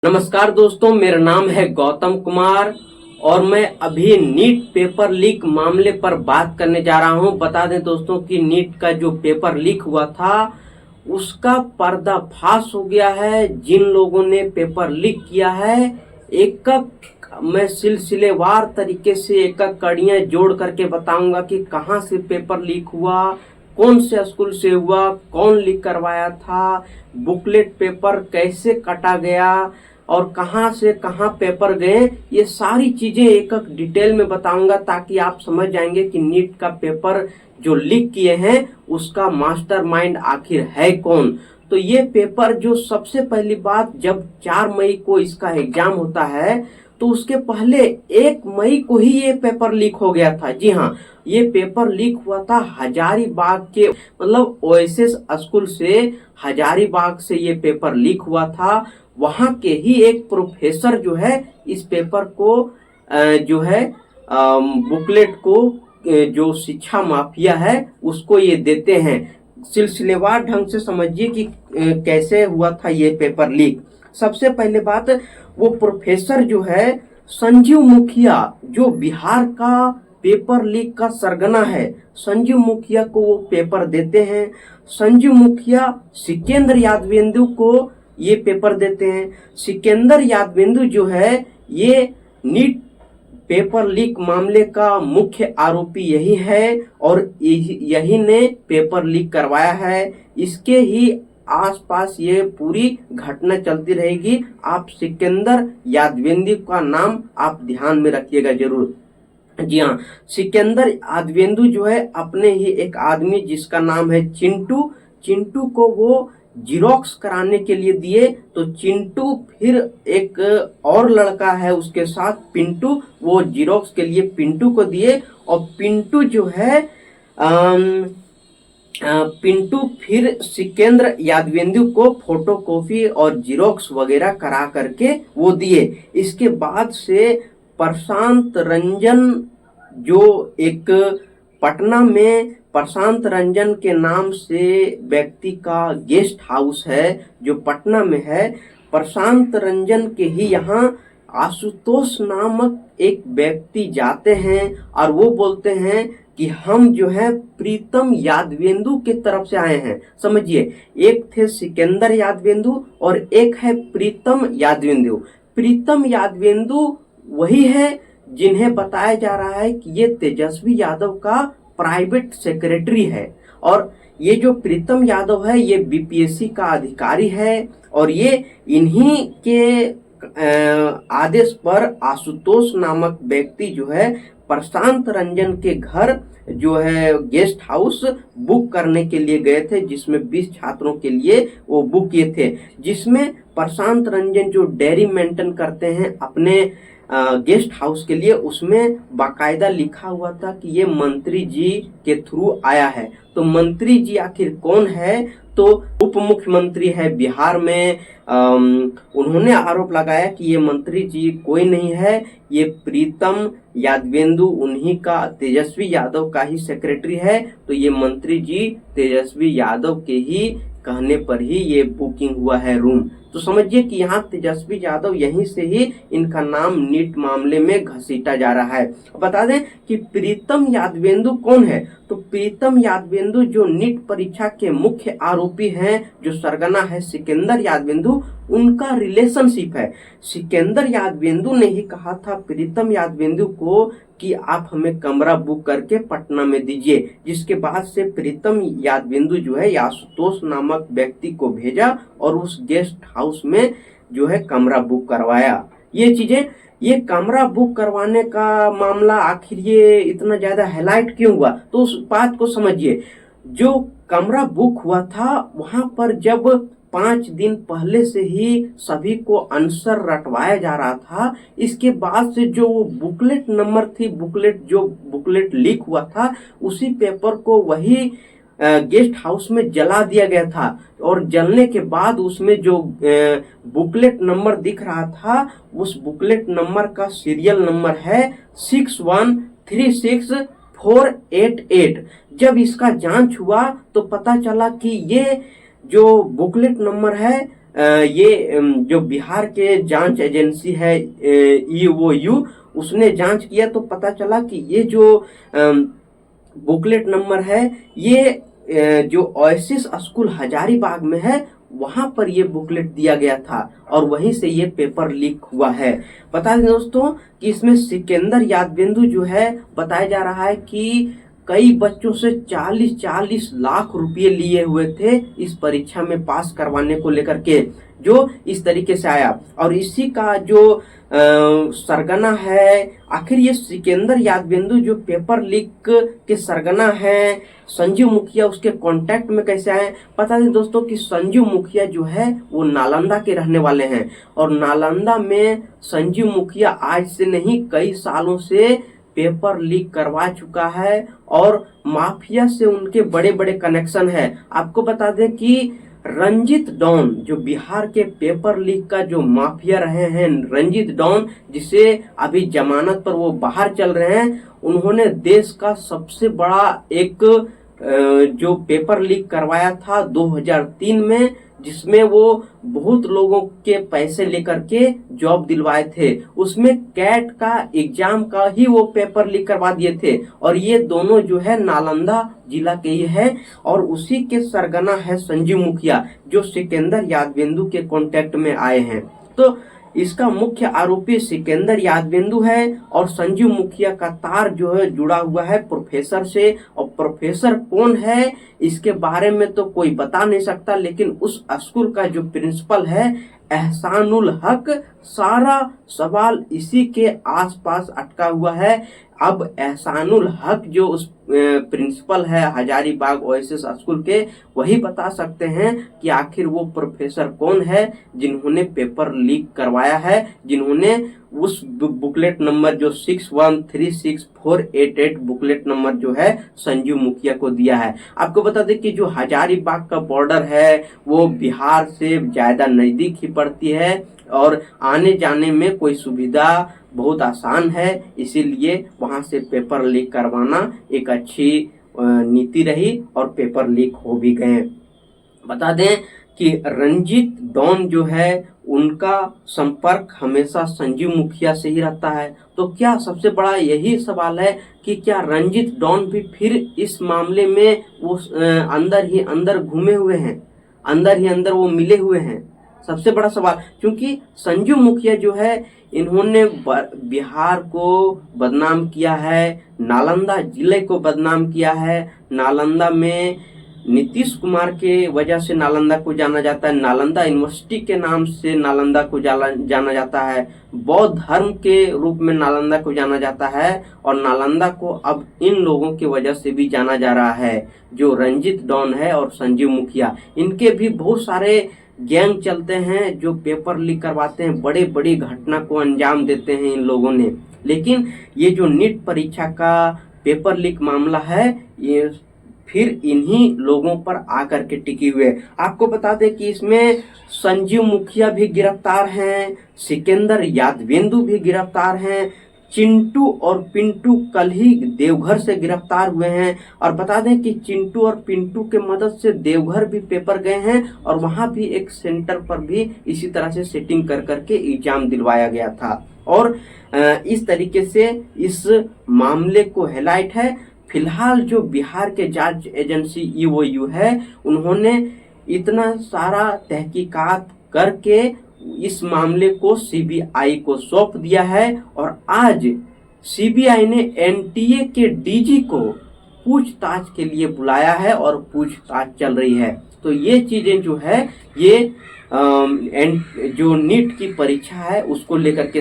नमस्कार दोस्तों, मेरा नाम है गौतम कुमार और मैं अभी नीट पेपर लीक मामले पर बात करने जा रहा हूं। बता दें दोस्तों कि नीट का जो पेपर लीक हुआ था उसका पर्दाफाश हो गया है। जिन लोगों ने पेपर लीक किया है एक मैं सिलसिलेवार तरीके से एक कड़ियां जोड़ करके बताऊंगा कि कहां से पेपर लीक हुआ, कौन से स्कूल से हुआ, कौन लीक करवाया था, बुकलेट पेपर कैसे कटा गया और कहां से कहां पेपर गए। ये सारी चीजें एक एक डिटेल में बताऊंगा ताकि आप समझ जाएंगे कि नीट का पेपर जो लीक किए हैं उसका मास्टरमाइंड आखिर है कौन। तो ये पेपर जो सबसे पहली बात, जब 4 मई को इसका एग्जाम होता है तो उसके पहले 1 मई को ही ये पेपर लीक हो गया था। जी हाँ, ये पेपर लीक हुआ था हजारीबाग के मतलब ओएसएस स्कूल से। हजारीबाग से ये पेपर लीक हुआ था। वहां के ही एक प्रोफेसर जो है इस पेपर को जो है बुकलेट को जो शिक्षा माफिया है उसको ये देते हैं। सिलसिलेवार ढंग से समझिए कि कैसे हुआ था ये पेपर लीक। सबसे पहले बात, वो प्रोफेसर जो है संजीव मुखिया, जो बिहार का पेपर लीक का सरगना है, संजीव मुखिया को वो पेपर देते हैं। संजीव मुखिया सिकेंद्र यादवेंदु को ये पेपर देते हैं। सिकेंद्र यादवेंदु जो है ये नीट पेपर लीक मामले का मुख्य आरोपी यही है और यही ने पेपर लीक करवाया है। इसके ही आसपास ये पूरी घटना चलती रहेगी। आप सिकंदर यादवेंदु का नाम आप ध्यान में रखिएगा जरूर। जी हाँ, सिकंदर यादवेंदु जो है अपने ही एक आदमी जिसका नाम है चिंटू, चिंटू को वो जिरोक्स कराने के लिए दिए। तो चिंटू फिर एक और लड़का है उसके साथ पिंटू, वो जिरोक्स के लिए पिंटू को दिए और पिंटू जो है पिंटू फिर सिकेंद्र यादवेंदु को फोटोकॉपी और जिरोक्स वगैरह करा करके वो दिए। इसके बाद से प्रशांत रंजन, जो एक पटना में प्रशांत रंजन के नाम से व्यक्ति का गेस्ट हाउस है जो पटना में है, प्रशांत रंजन के ही यहाँ आशुतोष नामक एक व्यक्ति जाते हैं और वो बोलते हैं कि हम जो है प्रीतम यादवेंदु के तरफ से आए हैं। समझिए, एक थे सिकंदर यादवेंदु और एक है प्रीतम यादवेंदु। प्रीतम यादवेंदु वही है जिन्हें बताया जा रहा है कि ये तेजस्वी यादव का प्राइवेट सेक्रेटरी है। और ये जो प्रीतम यादव है ये बीपीएससी का अधिकारी है और ये इन्हीं के आदेश पर आशुतोष नामक व्यक्ति जो है प्रशांत रंजन के घर जो है गेस्ट हाउस बुक करने के लिए गए थे, जिसमें 20 छात्रों के लिए वो बुक किए थे। जिसमें प्रशांत रंजन जो डेयरी मेंटेन करते हैं अपने गेस्ट हाउस के लिए, उसमें बाकायदा लिखा हुआ था कि ये मंत्री जी के थ्रू आया है। तो मंत्री जी आखिर कौन है? तो उप मुख्यमंत्री है बिहार में। उन्होंने आरोप लगाया कि ये मंत्री जी कोई नहीं है, ये प्रीतम यादवेंदु उन्हीं का, तेजस्वी यादव का ही सेक्रेटरी है। तो ये मंत्री जी तेजस्वी यादव के ही कहने पर ही ये बुकिंग हुआ है रूम। तो समझिए कि यहाँ तेजस्वी यादव यहीं से ही इनका नाम नीट मामले में घसीटा जा रहा है। बता दें कि प्रीतम यादवेंदु कौन है? तो प्रीतम यादवेंदु जो नीट परीक्षा के मुख्य आरोपी हैं, जो सरगना है सिकंदर यादवेंदु, उनका रिलेशनशिप है। सिकंदर यादवेंदु ने ही कहा था प्रीतम यादवेंदु को कि आप हमें कमरा बुक करके पटना में दीजिए। जिसके बाद से प्रीतम यादवेंदु जो है आशुतोष नामक व्यक्ति को भेजा और उस गेस्ट हाउस में जो है कमरा बुक करवाया। ये चीजें, ये कमरा बुक करवाने का मामला आखिर ये इतना ज्यादा हाईलाइट क्यों हुआ? तो उस बात को समझिए। जो कमरा बुक हुआ था वहां पर जब 5 दिन पहले से ही सभी को आंसर रटवाया जा रहा था, इसके बाद से जो बुकलेट नंबर थी, बुकलेट लीक हुआ था, उसी पेपर को वही गेस्ट हाउस में जला दिया गया था। और जलने के बाद उसमें जो बुकलेट नंबर दिख रहा था, उस बुकलेट नंबर का सीरियल नंबर है 6136488। जब इसका जांच हुआ तो पता चला कि ये जो बुकलेट नंबर है ये जो बिहार के जांच एजेंसी है ईओयू, उसने जांच किया तो पता चला कि ये जो बुकलेट नंबर है ये जो ओएसिस स्कूल हजारीबाग में है वहां पर ये बुकलेट दिया गया था और वहीं से ये पेपर लीक हुआ है। बता दें दोस्तों कि इसमें सिकंदर यादवेंदु जो है बताया जा रहा है कि कई बच्चों से 40-40 लाख रुपए लिए हुए थे इस परीक्षा में पास करवाने को लेकर के, जो इस तरीके से आया। और इसी का जो सरगना है, आखिर ये सिकंदर यादवेंदु जो पेपर लीक के सरगना है, संजीव मुखिया उसके कांटेक्ट में कैसे आए? पता नहीं दोस्तों कि संजीव मुखिया जो है वो नालंदा के रहने वाले हैं और नालंदा में संजीव मुखिया आज से नहीं कई सालों से पेपर लीक करवा चुका है और माफिया से उनके बड़े बड़े कनेक्शन है। आपको बता दें कि रंजित डॉन जो बिहार के पेपर लीक का जो माफिया रहे हैं, रंजित डॉन जिसे अभी जमानत पर वो बाहर चल रहे हैं, उन्होंने देश का सबसे बड़ा एक जो पेपर लीक करवाया था 2003 में, जिसमें वो बहुत लोगों के पैसे लेकर के जॉब दिलवाए थे। उसमें कैट का एग्जाम का ही वो पेपर लीक करवा दिए थे और ये दोनों जो है नालंदा जिला के ही है और उसी के सरगना है संजीव मुखिया जो सिकंदर यादवेंदु के कांटेक्ट में आए हैं। तो इसका मुख्य आरोपी सिकंदर यादवेंदु है और संजीव मुखिया का तार जो है जुड़ा हुआ है प्रोफेसर से, और प्रोफेसर कौन है इसके बारे में तो कोई बता नहीं सकता, लेकिन उस स्कूल का जो प्रिंसिपल है एहसानुल हक, सारा सवाल इसी के आसपास अटका हुआ है। अब एहसानुल हक जो उस प्रिंसिपल है हजारीबाग ओएसिस स्कूल के, वही बता सकते हैं कि आखिर वो प्रोफेसर कौन है जिन्होंने पेपर लीक करवाया है, जिन्होंने उस बुकलेट नंबर जो 61364888 बुकलेट नंबर जो है संजीव मुखिया को दिया है। आपको बता दें कि जो हजारीबाग का बॉर्डर है वो बिहार से ज्यादा नजदीक ही पड़ती है और आने जाने में कोई सुविधा बहुत आसान है, इसीलिए वहां से पेपर लीक करवाना एक अच्छी नीति रही और पेपर लीक हो भी गए। बता दें कि रंजित डॉन जो है उनका संपर्क हमेशा संजीव मुखिया से ही रहता है। तो क्या सबसे बड़ा यही सवाल है कि क्या रंजित डॉन भी फिर इस मामले में वो अंदर ही अंदर घूमे हुए हैं, अंदर ही अंदर वो मिले हुए हैं? सबसे बड़ा सवाल, क्योंकि संजीव मुखिया जो है इन्होंने बिहार को बदनाम किया है, नालंदा जिले को बदनाम किया है। नालंदा में नीतीश कुमार के वजह से नालंदा को जाना जाता है, नालंदा यूनिवर्सिटी के नाम से नालंदा को जाना जाता है, बौद्ध धर्म के रूप में नालंदा को जाना जाता है और नालंदा को अब इन लोगों की वजह से भी जाना जा रहा है, जो रंजित डॉन है और संजीव मुखिया। इनके भी बहुत सारे गैंग चलते हैं जो पेपर लीक करवाते हैं, बड़े बड़ी घटना को अंजाम देते हैं इन लोगों ने। लेकिन ये जो नीट परीक्षा का पेपर लीक मामला है ये फिर इन्हीं लोगों पर आकर के टिकी हुए। आपको बता दें कि इसमें संजीव मुखिया भी गिरफ्तार हैं, सिकंदर यादवेंदु भी गिरफ्तार हैं, चिंटू और पिंटू कल ही देवघर से गिरफ्तार हुए हैं। और बता दें कि चिंटू और पिंटू के मदद से देवघर भी पेपर गए हैं और वहां भी एक सेंटर पर भी इसी तरह से सेटिंग कर करके एग्जाम दिलवाया गया था। और इस तरीके से इस मामले को हाईलाइट है। फिलहाल जो बिहार के जांच एजेंसी ईओयू है उन्होंने इतना सारा तहकीकात करके इस मामले को सीबीआई को सौंप दिया है और आज सीबीआई ने एनटीए के डीजी को पूछताछ के लिए बुलाया है और पूछताछ चल रही है। तो ये चीजें जो है ये जो नीट की परीक्षा है उसको लेकर के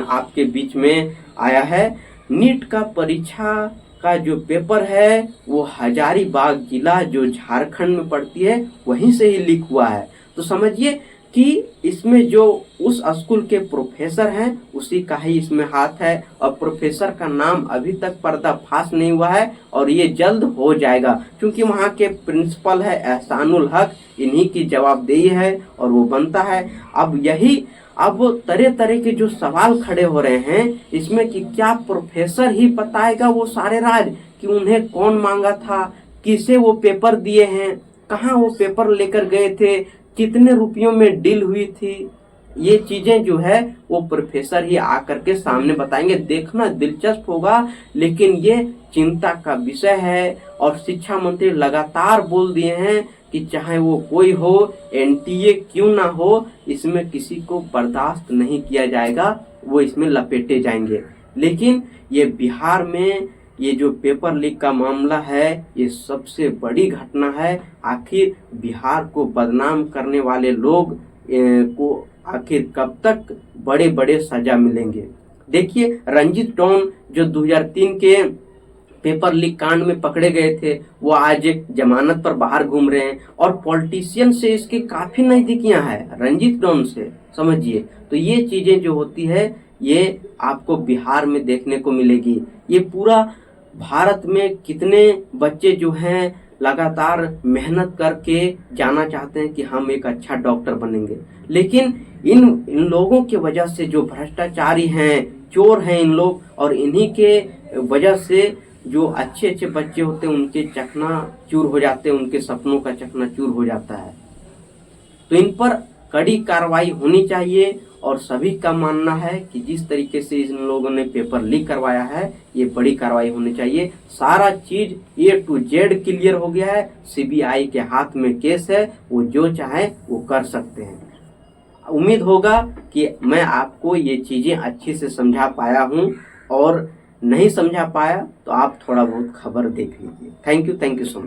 आपके बीच में आया है। नीट का परीक्षा का जो पेपर है वो हजारीबाग जिला जो झारखंड में पड़ती है वहीं से ही लीक हुआ है। तो समझिए कि इसमें जो उस स्कूल के प्रोफेसर हैं उसी का ही इसमें हाथ है और प्रोफेसर का नाम अभी तक पर्दाफाश नहीं हुआ है और ये जल्द हो जाएगा, क्योंकि वहाँ के प्रिंसिपल है एहसानुल हक, इन्हीं की जवाबदेही है और वो बनता है। अब तरह तरह के जो सवाल खड़े हो रहे हैं इसमें कि क्या प्रोफेसर ही बताएगा वो सारे राज कि उन्हें कौन मांगा था, किसे वो पेपर दिए हैं, कहाँ वो पेपर लेकर गए थे, कितने रुपयों में डील हुई थी, ये चीजें जो है वो प्रोफेसर ही आकर के सामने बताएंगे। देखना दिलचस्प होगा, लेकिन ये चिंता का विषय है। और शिक्षा मंत्री लगातार बोल दिए हैं कि चाहे वो कोई हो, एनटीए क्यों ना हो, इसमें किसी को बर्दाश्त नहीं किया जाएगा, वो इसमें लपेटे जाएंगे। लेकिन ये बिहार में ये जो पेपर लीक का मामला है, ये सबसे बड़ी घटना है। आखिर बिहार को बदनाम करने वाले लोग को आखिर कब तक बड़े बड़े सजा मिलेंगे। देखिए, रंजीत टोन जो 2003 के पेपर लीक कांड में पकड़े गए थे, वो आज जमानत पर बाहर घूम रहे हैं और पॉलिटिशियन से इसके काफी नजदीकियां हैं, रंजीत टोन से, समझिए। तो ये चीजें जो होती है, ये आपको बिहार में देखने को मिलेगी। ये पूरा भारत में कितने बच्चे जो हैं लगातार मेहनत करके जाना चाहते हैं कि हम एक अच्छा डॉक्टर बनेंगे, लेकिन इन लोगों की वजह से, जो भ्रष्टाचारी हैं, चोर हैं इन लोग, और इन्हीं के वजह से जो अच्छे अच्छे बच्चे होते हैं उनके चकनाचूर हो जाते हैं, उनके सपनों का चकनाचूर हो जाता है। तो इन पर कड़ी कार्रवाई होनी चाहिए। और सभी का मानना है कि जिस तरीके से इन लोगों ने पेपर लीक करवाया है, ये बड़ी कार्रवाई होनी चाहिए। सारा चीज A to Z क्लियर हो गया है। सीबीआई के हाथ में केस है, वो जो चाहे वो कर सकते हैं। उम्मीद होगा कि मैं आपको ये चीजें अच्छे से समझा पाया हूँ, और नहीं समझा पाया तो आप थोड़ा बहुत खबर देख लीजिए। Thank you so much.